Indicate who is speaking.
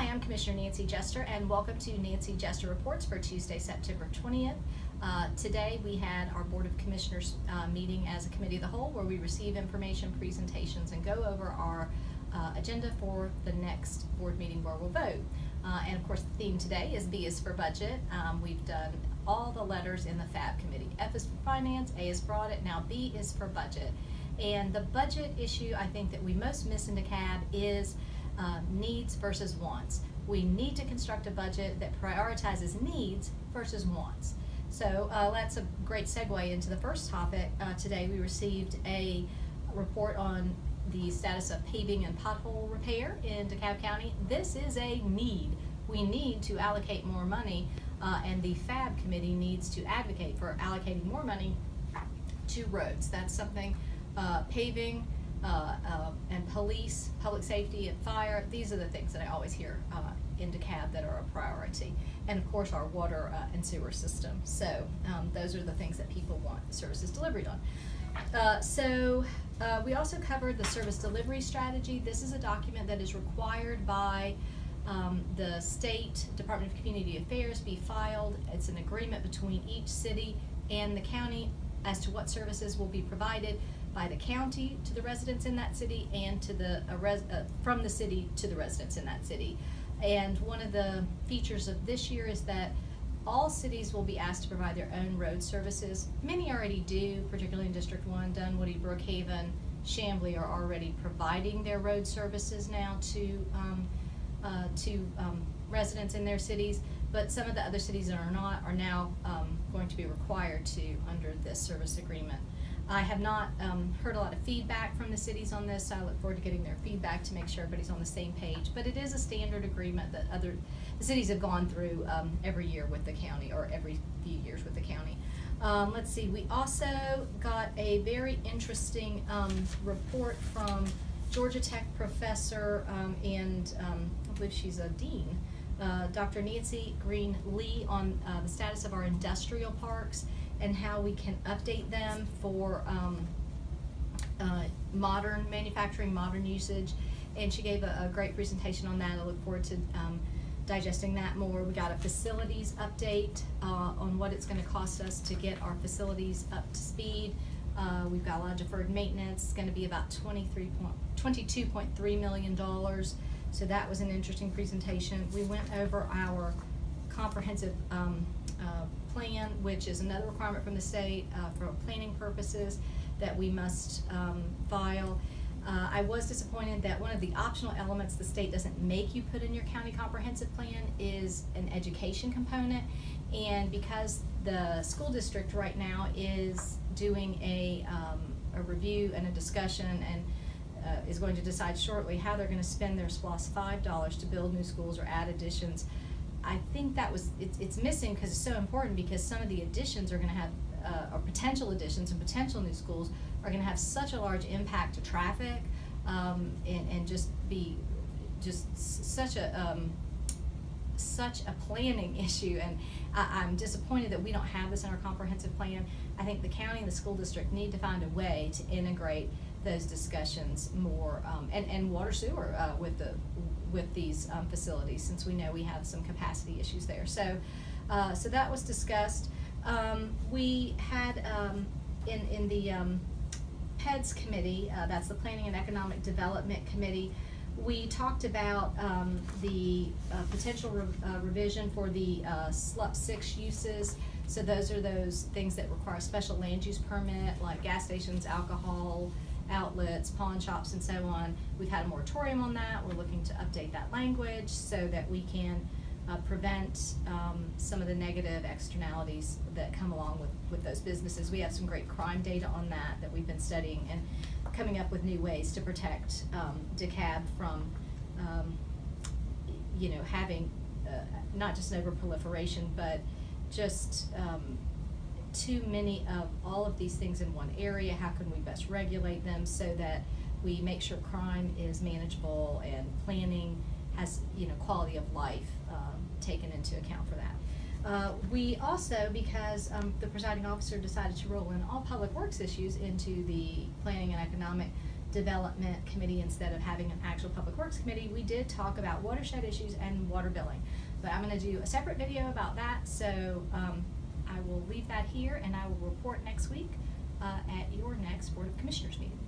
Speaker 1: Hi, I'm Commissioner Nancy Jester, and welcome to Nancy Jester Reports for Tuesday, September 20th. Today we had our Board of Commissioners meeting as a committee of the whole, where we receive information, presentations, and go over our agenda for the next board meeting where we'll vote. And of course, the theme today is B is for budget. We've done all the letters in the FAB committee. F is for finance, A is for audit, now B is for budget. And the budget issue I think that we most miss in DeKalb is needs versus wants. We need to construct a budget that prioritizes needs versus wants. So that's a great segue into the first topic. Today we received a report on the status of paving and pothole repair in DeKalb County. This is a need. We need to allocate more money, and the FAB committee needs to advocate for allocating more money to roads. That's something paving, and police, public safety, and fire. These are the things that I always hear in DeKalb that are a priority. And of course our water and sewer system. So those are the things that people want services delivered on. We also covered the service delivery strategy. This is a document that is required by the State Department of Community Affairs be filed. It's an agreement between each city and the county as to what services will be provided by the county to the residents in that city and to the from the city to the residents in that city. And one of the features of this year is that all cities will be asked to provide their own road services. Many already do, particularly in District 1. Dunwoody, Brookhaven, Chamblee are already providing their road services now to residents in their cities, but some of the other cities that are not are now going to be required to under this service agreement. I have not heard a lot of feedback from the cities on this, so I look forward to getting their feedback to make sure everybody's on the same page. But it is a standard agreement that the cities have gone through every year with the county, or every few years with the county. Let's see, we also got a very interesting report from Georgia Tech professor and I believe she's a dean, Dr. Nancy Green Lee, on the status of our industrial parks and how we can update them for modern manufacturing, modern usage. And she gave a great presentation on that. I look forward to digesting that more. We got a facilities update on what it's going to cost us to get our facilities up to speed. We've got a lot of deferred maintenance. It's going to be about $22.3 million. So that was an interesting presentation. We went over our comprehensive plan, which is another requirement from the state for planning purposes that we must file. I was disappointed that one of the optional elements the state doesn't make you put in your county comprehensive plan is an education component. And because the school district right now is doing a review and a discussion and is going to decide shortly how they're going to spend their SPLOST $5 to build new schools or add additions, I think that it's missing because it's so important, because some of the additions are going to have, or potential additions and potential new schools are going to have such a large impact to traffic and just be such a planning issue. And I'm disappointed that we don't have this in our comprehensive plan. I think the county and the school district need to find a way to integrate those discussions more, and water sewer with these facilities, since we know we have some capacity issues there. So that was discussed. We had in the PEDS committee, that's the Planning and Economic Development Committee, we talked about the potential revision for the SLUP 6 uses. So those are those things that require a special land use permit, like gas stations, alcohol outlets, pawn shops, and so on. We've had a moratorium on that. We're looking to update that language so that we can prevent some of the negative externalities that come along with those businesses. We have some great crime data on that we've been studying and coming up with new ways to protect DeKalb from having not just an overproliferation, but just too many of all of these things in one area. How can we best regulate them so that we make sure crime is manageable and planning has quality of life taken into account for that. We also, because the presiding officer decided to roll in all public works issues into the planning and economic Development Committee instead of having an actual Public Works Committee, we did talk about watershed issues and water billing. But I'm going to do a separate video about that, so I will leave that here, and I will report next week at your next Board of Commissioners meeting.